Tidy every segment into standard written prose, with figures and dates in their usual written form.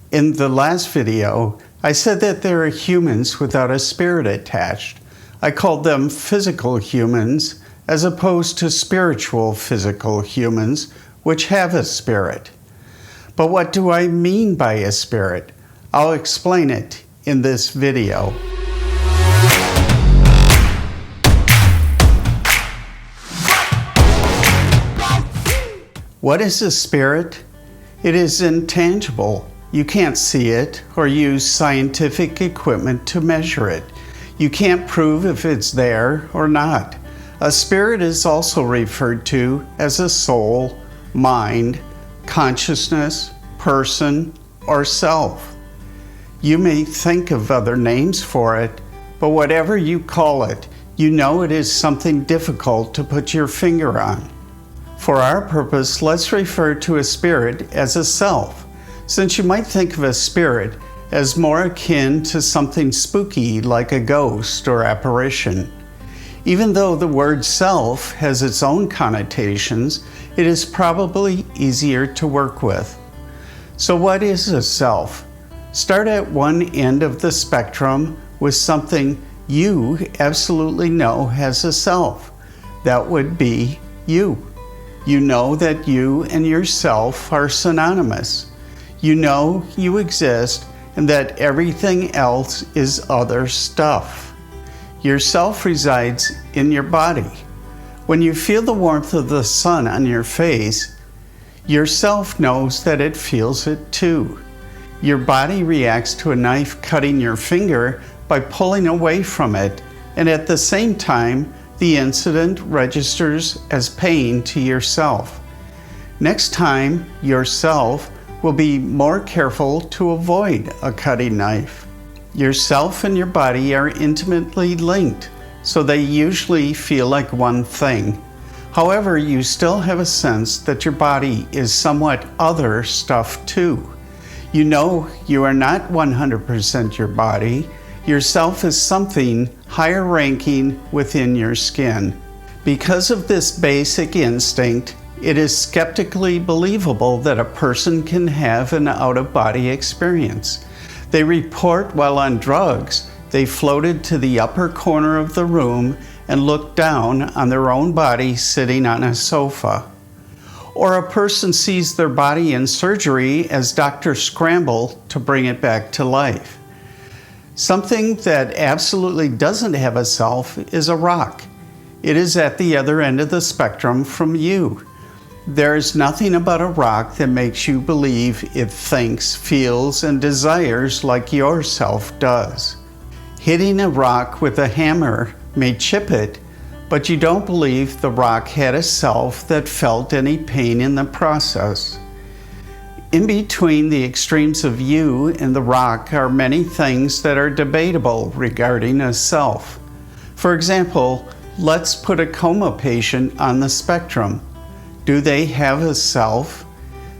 In the last video, I said that there are humans without a spirit attached. I called them physical humans as opposed to spiritual physical humans, which have a spirit. But what do I mean by a spirit? I'll explain it in this video. What is a spirit? It is intangible. You can't see it or use scientific equipment to measure it. You can't prove if it's there or not. A spirit is also referred to as a soul, mind, consciousness, person, or self. You may think of other names for it, but whatever you call it, you know it is something difficult to put your finger on. For our purpose, let's refer to a spirit as a self, since you might think of a spirit as more akin to something spooky like a ghost or apparition. Even though the word self has its own connotations, it is probably easier to work with. So what is a self? Start at one end of the spectrum with something you absolutely know has a self. That would be you. You know that you and yourself are synonymous. You know you exist and that everything else is other stuff. Yourself resides in your body. When you feel the warmth of the sun on your face, yourself knows that it feels it too. Your body reacts to a knife cutting your finger by pulling away from it, and at the same time, the incident registers as pain to yourself. Next time, yourself will be more careful to avoid a cutting knife. Yourself and your body are intimately linked, so they usually feel like one thing. However, you still have a sense that your body is somewhat other stuff too. You know you are not 100% your body. Yourself is something higher ranking within your skin. Because of this basic instinct, it is skeptically believable that a person can have an out-of-body experience. They report while on drugs, they floated to the upper corner of the room and looked down on their own body sitting on a sofa. Or a person sees their body in surgery as doctors scramble to bring it back to life. Something that absolutely doesn't have a self is a rock. It is at the other end of the spectrum from you. There is nothing about a rock that makes you believe it thinks, feels, and desires like yourself does. Hitting a rock with a hammer may chip it, but you don't believe the rock had a self that felt any pain in the process. In between the extremes of you and the rock are many things that are debatable regarding a self. For example, let's put a coma patient on the spectrum. Do they have a self?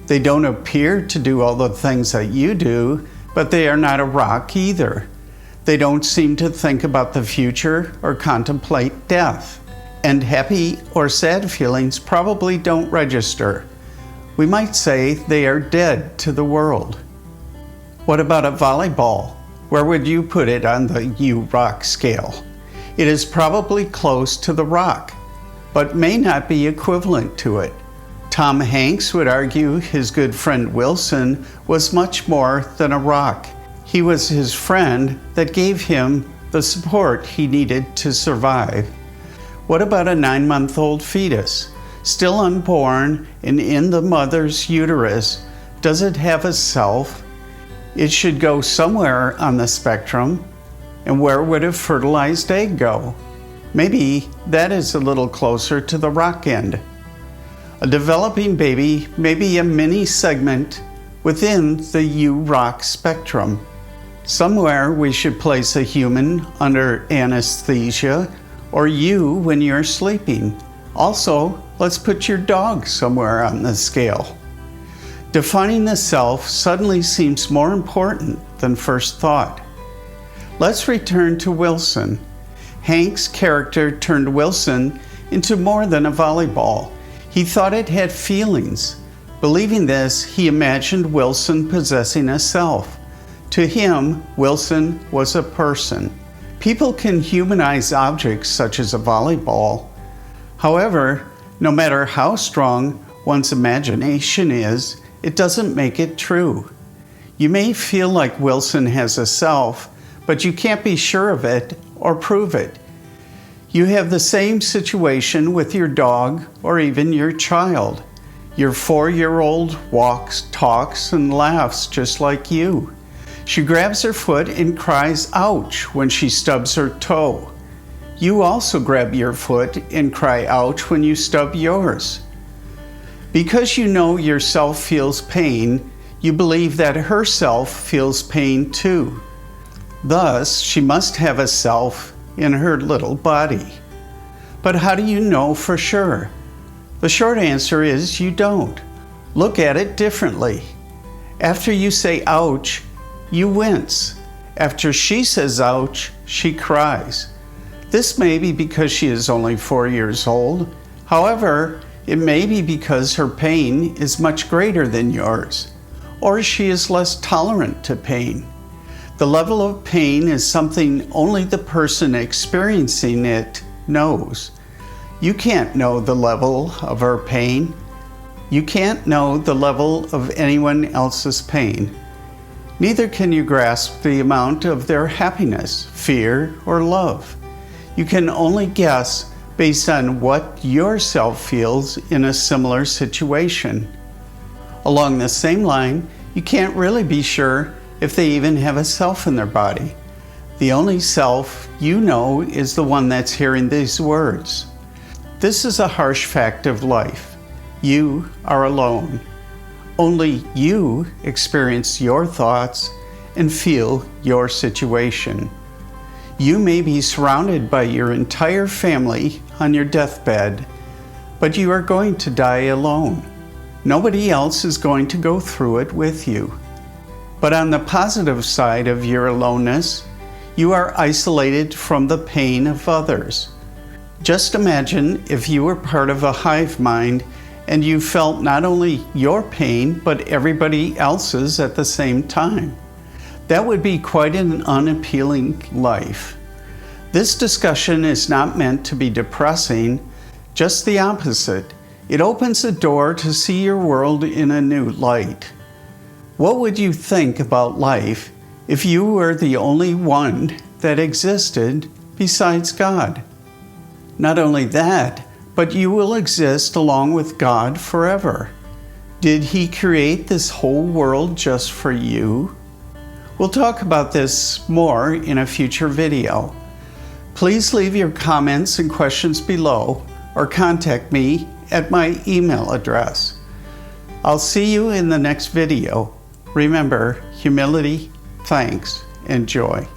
They don't appear to do all the things that you do, but they are not a rock either. They don't seem to think about the future or contemplate death. And happy or sad feelings probably don't register. We might say they are dead to the world. What about a volleyball? Where would you put it on the you-rock scale? It is probably close to the rock, but may not be equivalent to it. Tom Hanks would argue his good friend Wilson was much more than a rock. He was his friend that gave him the support he needed to survive. What about a 9-month-old fetus? Still unborn and in the mother's uterus, does it have a self? It should go somewhere on the spectrum. And where would a fertilized egg go? Maybe that is a little closer to the rock end. A developing baby may be a mini segment within the you-rock spectrum. Somewhere we should place a human under anesthesia or you when you're sleeping. Also, let's put your dog somewhere on the scale. Defining the self suddenly seems more important than first thought. Let's return to Wilson. Hank's character turned Wilson into more than a volleyball. He thought it had feelings. Believing this, he imagined Wilson possessing a self. To him, Wilson was a person. People can humanize objects such as a volleyball. However, no matter how strong one's imagination is, it doesn't make it true. You may feel like Wilson has a self, but you can't be sure of it or prove it. You have the same situation with your dog or even your child. Your 4-year-old walks, talks, and laughs just like you. She grabs her foot and cries ouch when she stubs her toe. You also grab your foot and cry ouch when you stub yours. Because you know yourself feels pain, you believe that herself feels pain too. Thus, she must have a self in her little body. But how do you know for sure? The short answer is you don't. Look at it differently. After you say ouch, you wince. After she says ouch, she cries. This may be because she is only 4 years old. However, it may be because her pain is much greater than yours, or she is less tolerant to pain. The level of pain is something only the person experiencing it knows. You can't know the level of her pain. You can't know the level of anyone else's pain. Neither can you grasp the amount of their happiness, fear, or love. You can only guess based on what yourself feels in a similar situation. Along the same line, you can't really be sure if they even have a self in their body. The only self you know is the one that's hearing these words. This is a harsh fact of life. You are alone. Only you experience your thoughts and feel your situation. You may be surrounded by your entire family on your deathbed, but you are going to die alone. Nobody else is going to go through it with you. But on the positive side of your aloneness, you are isolated from the pain of others. Just imagine if you were part of a hive mind and you felt not only your pain, but everybody else's at the same time. That would be quite an unappealing life. This discussion is not meant to be depressing, just the opposite. It opens the door to see your world in a new light. What would you think about life if you were the only one that existed besides God? Not only that, but you will exist along with God forever. Did He create this whole world just for you? We'll talk about this more in a future video. Please leave your comments and questions below or contact me at my email address. I'll see you in the next video. Remember, humility, thanks, and joy.